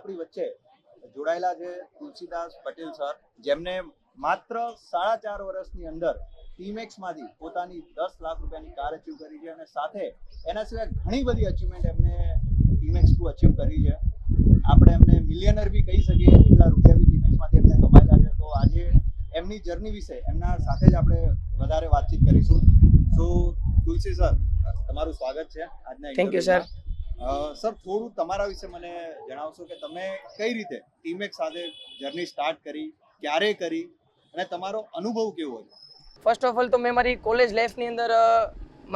આપણી વચ્ચે જોડાયેલા છે તુલસીદાસ પટેલ સર, જેમને માત્ર 4.5 વર્ષની અંદર ટીમેક્સમાંથી પોતાની 10 લાખ રૂપિયાની કાર અચીવ કરી છે અને સાથે એના સિવાય ઘણી બધી અચીવમેન્ટ એમને ટીમેક્સ થ્રુ અચીવ કરી છે. આપણે એમને મિલિયનર બી કહી શકીએ, એટલા રૂપિયા બી ટીમેક્સમાંથી એમને કમાયેલા છે. તો આજે એમની જર્ની વિશે એમના સાથે જ આપણે વધારે વાતચીત કરીશું. સો તુલસી સર, તમારું સ્વાગત છે આજના. Thank you sir. સર, થોડું તમારા વિશે મને જણાવશો કે તમે કઈ રીતે ટીમેક્સ સાથે જર્ની સ્ટાર્ટ કરી, ક્યારે કરી અને તમારો અનુભવ કેવો છે? ફર્સ્ટ ઓફ ઓલ તો મેં મારી કોલેજ લાઈફની અંદર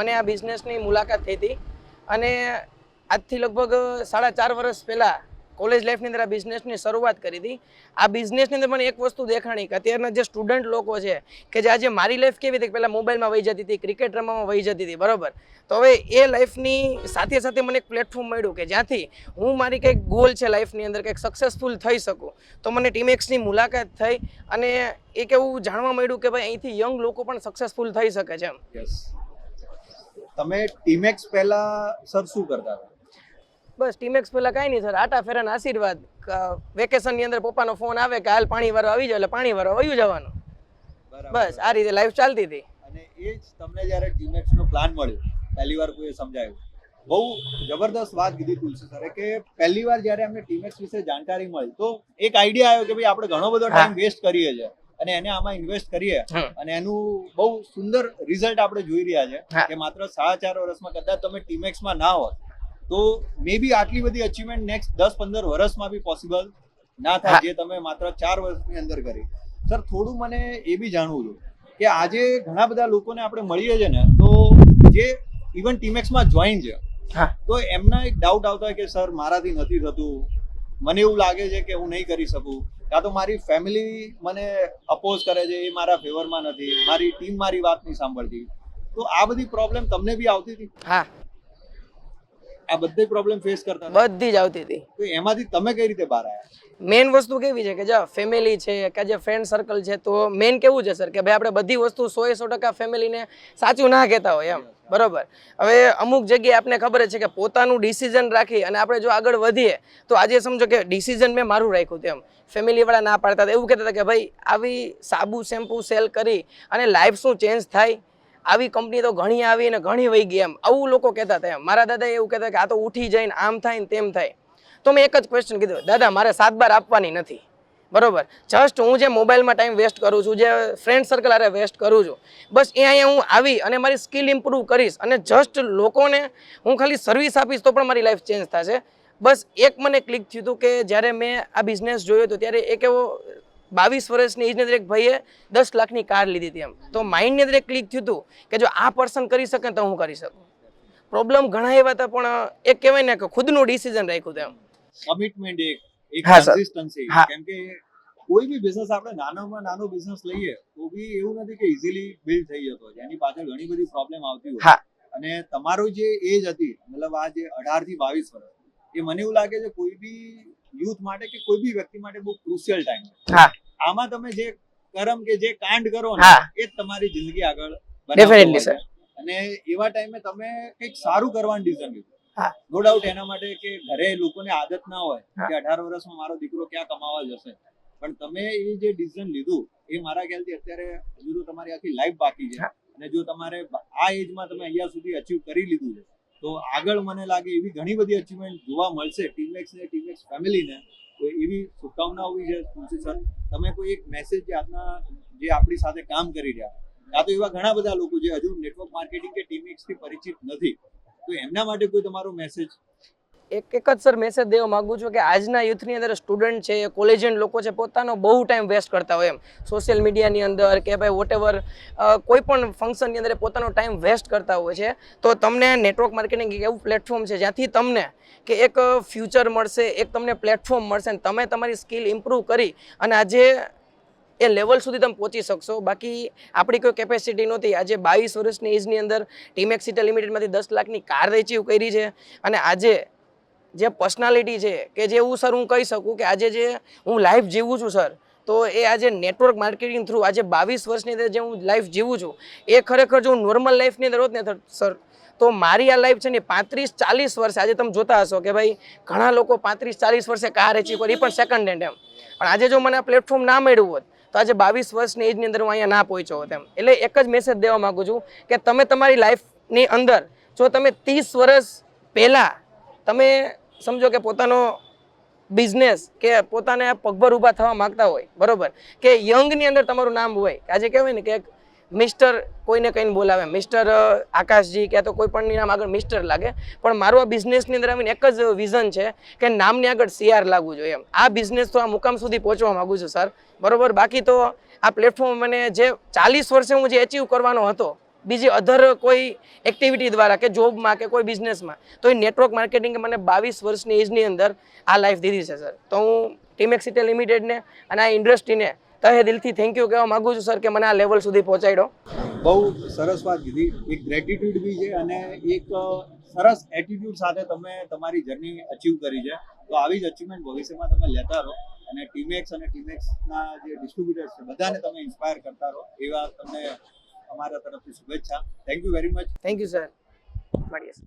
મને આ બિઝનેસની મુલાકાત થઈ હતી અને આજથી લગભગ 4.5 વર્ષ પહેલાં કોલેજ લાઈફની અંદર આ બિઝનેસની શરૂઆત કરી હતી. આ બિઝનેસની અંદર મને એક વસ્તુ દેખાણી કે અત્યારના જે સ્ટુડન્ટ લોકો છે કે જે આજે મારી લાઈફ કેવી હતી, પહેલાં મોબાઈલમાં વહી જતી હતી, ક્રિકેટ રમવામાં વહી જતી હતી, બરાબર. તો હવે એ લાઈફની સાથે સાથે મને એક પ્લેટફોર્મ મળ્યું કે જ્યાંથી હું મારી કંઈક ગોલ છે લાઈફની અંદર કંઈક સક્સેસફુલ થઈ શકું. તો મને ટીમેક્સની મુલાકાત થઈ અને એક એવું જાણવા મળ્યું કે ભાઈ અહીંથી યંગ લોકો પણ સક્સેસફુલ થઈ શકે છે એમ. તમે ટીમેક્સ પહેલા સર શું કરતા હતા? બસ ટીમેક્સ પહેલાં કાંઈ નહીં સર, આટા ફેરાના આશીર્વાદ. વેકેશનની અંદર પપ્પાનો ફોન આવે કે હાલ પાણી વાળો આવી જાય એટલે પાણી વાળો વયું જવાનું. બસ આ રીતે લાઈફ ચાલતી હતી. અને એ જ તમને જ્યારે ટીમેક્સનો પ્લાન મળ્યો, પહેલી વાર કોઈએ સમજાયું, બહુ જબરદસ્ત વાત કીધી તુલસી સરે કે પહેલી વાર જ્યારે અમને ટીમેક્સ વિશે જાણકારી મળી તો એક આઈડિયા આવ્યો કે ભાઈ આપણે ઘણો બધો ટાઈમ વેસ્ટ કરીએ છીએ અને એને આમાં ઇન્વેસ્ટ કરીએ અને એનું બહુ સુંદર રિઝલ્ટ આપણે જોઈ રહ્યા છે કે માત્ર 4.5 વર્ષમાં કદાચ તમે ટીમેક્સમાં ના હોત તો મે બી આટલી બધી અચીવમેન્ટ નેક્સ્ટ 10-15 વર્ષમાં બી પોસિબલ ના થાય જે તમે માત્ર 4 વર્ષની અંદર કરી. સર, થોડું મને એ બી જાણવું હતું કે આજે ઘણા બધા લોકોને આપણે મળીએ છીએ ને તો જે ઇવન ટીમેક્સમાં જોઈન છે તો એમના એક ડાઉટ આવતા હોય કે સર મારાથી નથી થતું, મને એવું લાગે છે કે હું નહીં કરી શકું, કાં તો મારી ફેમિલી મને અપોઝ કરે છે, એ મારા ફેવરમાં નથી, મારી ટીમ મારી વાત નહીં સાંભળતી. તો આ બધી પ્રોબ્લેમ તમને બી આવતી હતી? હા, આ બધી પ્રોબ્લેમ ફેસ કરતા? બધી જ આવતી હતી. તો એમાંથી તમે કઈ રીતે બહાર આવ્યા? મેઇન વસ્તુ કેવી છે કે જો ફેમિલી છે કે જે ફ્રેન્ડ સર્કલ છે, તો મેઇન કેવું છે સર કે ભાઈ આપણે બધી વસ્તુ 100% ફેમિલીને સાચું ના કહેતા હોય એમ, બરોબર. હવે અમુક જગ્યાએ આપને ખબર છે કે પોતાનું ડિસિઝન રાખી અને આપણે જો આગળ વધીએ તો આજે સમજો કે ડિસિઝન મેં મારું રાખ્યું તેમ, ફેમિલીવાળા ના પાડતા હતા, એવું કહેતા હતા કે ભાઈ આવી સાબુ શેમ્પુ સેલ કરી અને લાઈફ શું ચેન્જ થાય, આવી કંપની તો ઘણી આવી ને ઘણી વહી ગઈ એમ, આવું લોકો કહેતા હતા એમ. મારા દાદા એવું કહેતા કે આ તો ઉઠી જાય ને આમ થાય ને તેમ થાય. તો મેં એક જ ક્વેશ્ચન કીધું, દાદા મારે 7 બાર આપવાની નથી, બરોબર. જસ્ટ હું જે મોબાઈલમાં ટાઈમ વેસ્ટ કરું છું, જે ફ્રેન્ડ સર્કલ આરે વેસ્ટ કરું છું, બસ એ અહીંયા હું આવી અને મારી સ્કિલ ઇમ્પ્રૂવ કરીશ અને જસ્ટ લોકોને હું ખાલી સર્વિસ આપીશ તો પણ મારી લાઈફ ચેન્જ થશે. બસ એક મને ક્લિક થયું હતું કે જ્યારે મેં આ બિઝનેસ જોયો હતો ત્યારે એક એવો 22 વર્ષની એજની અંદર એક ભાઈએ 10 લાખની કાર લીધી હતી એમ. તો માઇન્ડની અંદર એક ક્લિક થયું હતું કે જો આ પર્સન કરી શકે તો હું કરી શકું. પ્રોબ્લેમ ઘણા એવા હતા પણ એક કહેવાય ને કે ખુદનું ડિસિઝન રાખ્યું હતું એમ. કમિટમેન્ટ, એક કન્સિસ્ટન્સી. કેમ કે કોઈ બી બિઝનેસ આપણે નાનામાં નાનો બિઝનેસ લઈએ તો બી એવું નથી કે ઇઝીલી બિલ્ડ થઈ જતો હોય, એની પાછળ ઘણી બધી પ્રોબ્લેમ આવતી હોય. અને તમારો જે એજ હતી, મતલબ આ જે 18 થી 22 વર્ષ, એ મને એવું લાગે છે કોઈ બી યુથ માટે કે કોઈ બી વ્યક્તિ માટે બહુ ક્રુશિયલ ટાઈમ છે. આમાં તમે જે કર્મ કે જે કાંડ કરો ને એ જ તમારી જિંદગી આગળ ડેફિનેટલી સર. અને એવા ટાઈમે તમે કંઈક સારું કરવાનું ડિસિઝન લીધું. નો ડાઉટ એના માટે કે ઘરે લોકોને આદત ના હોય કે 18 વર્ષમાં મારો દીકરો ક્યાં કમાવા જશે, પણ તમે એ જે ડિસિઝન લીધું એ મારા ખ્યાલથી અત્યારે હજુ તો તમારી આખી લાઈફ બાકી છે અને જો તમારે આ એજમાં તમે અહીંયા સુધી અચીવ કરી લીધું છે તો આગળ મને લાગે એવી ઘણી બધી અચીવમેન્ટ જોવા મળશે ટીમેક્સ ને ટીમેક્સ ફેમિલીને. તો એવી શુભકામનાઓ છે તુલસી સર. તમે કોઈ એક મેસેજ જે આપણી સાથે કામ કરી રહ્યા, કાં તો એવા ઘણા બધા લોકો જે હજુ નેટવર્ક માર્કેટિંગ કે ટીમેક્સથી પરિચિત નથી, તો એમના માટે કોઈ તમારો મેસેજ? એક જ સર મેસેજ દેવા માંગુ છું કે આજના યુથની અંદર સ્ટુડન્ટ છે, કોલેજિયન લોકો છે, પોતાનો બહુ ટાઈમ વેસ્ટ કરતા હોય એમ સોશિયલ મીડિયાની અંદર કે ભાઈ વોટેવર કોઈ પણ ફંક્શનની અંદર પોતાનો ટાઈમ વેસ્ટ કરતા હોય છે. તો તમને નેટવર્ક માર્કેટિંગ એક એવું પ્લેટફોર્મ છે જ્યાંથી તમને કે એક ફ્યુચર મળશે, એક તમને પ્લેટફોર્મ મળશે અને તમે તમારી સ્કિલ ઇમ્પ્રૂવ કરી અને આજે એ લેવલ સુધી તમે પહોંચી શકશો. બાકી આપણી કોઈ કેપેસિટી નહોતી. આજે 22 વર્ષની એજની અંદર ટીમેક્સ સિટી લિમિટેડમાંથી 10 લાખની કાર અચીવ કરી છે અને આજે જે પર્સનાલિટી છે કે જે હું સર હું કહી શકું કે આજે જે હું લાઈફ જીવું છું સર, તો એ આજે નેટવર્ક માર્કેટિંગ થ્રુ આજે 22 વર્ષની અંદર જે હું લાઈફ જીવું છું એ ખરેખર જો હું નોર્મલ લાઈફની અંદર હોત ને સર તો મારી આ લાઈફ છે ને 35-40 વર્ષે આજે તમે જોતા હશો કે ભાઈ ઘણા લોકો 35-40 વર્ષે કાર એચીવ કરી પણ સેકન્ડ હેન્ડ એમ, પણ આજે જો મને આ પ્લેટફોર્મ ના મળ્યું હોત તો આજે 22 વર્ષની એજની અંદર હું અહીંયા ના પહોંચ્યો હોત એમ. એટલે એક જ મેસેજ દેવા માંગુ છું કે તમે તમારી લાઈફની અંદર જો તમે 30 વર્ષ પહેલાં તમે સમજો કે પોતાનો બિઝનેસ કે પોતાને પગભર ઊભા થવા માંગતા હોય, બરોબર, કે યંગની અંદર તમારું નામ હોય, આજે કહેવાય ને કે મિસ્ટર કોઈને કહીને બોલાવે, મિસ્ટર આકાશજી કે તો કોઈ પણ નામ આગળ મિસ્ટર લાગે, પણ મારું આ બિઝનેસની અંદર આવીને એક જ વિઝન છે કે નામની આગળ CR લાગવું જોઈએ એમ. આ બિઝનેસ તો આ મુકામ સુધી પહોંચવા માગું છું સર, બરોબર. બાકી તો આ પ્લેટફોર્મ મને જે 40 વર્ષે હું જે એચીવ કરવાનો હતો બીજી અધર કોઈ એક્ટિવિટી દ્વારા કે જોબમાં કે કોઈ બિઝનેસમાં, તો એ નેટવર્ક માર્કેટિંગે મને 22 વર્ષની એજની અંદર આ લાઈફ દીધી છે સર. તો હું ટીમેક્સ ઇન્ડિયા લિમિટેડને અને આ ઇન્ડસ્ટ્રીને તહે દિલથી થેન્ક યુ કહેવા માગું છું સર કે મને આ લેવલ સુધી પહોંચાડ્યો. બહુ સરસ વાત કીધી. એક ગ્રેટિટ્યુડ બી છે અને એક સરસ એટીટ્યુડ સાથે તમે તમારી જર્ની અચીવ કરી છે. તો આવી જ અચીવમેન્ટ ભવિષ્યમાં તમે લેતા રહો અને ટીમેક્સ અને ટીમેક્સના જે ડિસ્ટ્રીબ્યુટર્સ છે બધાને તમે ઇન્સ્પાયર કરતા રહો, એવા તમને અમારા તરફથી શુભેચ્છા. Thank you very much. Thank you sir. મળીએ સર.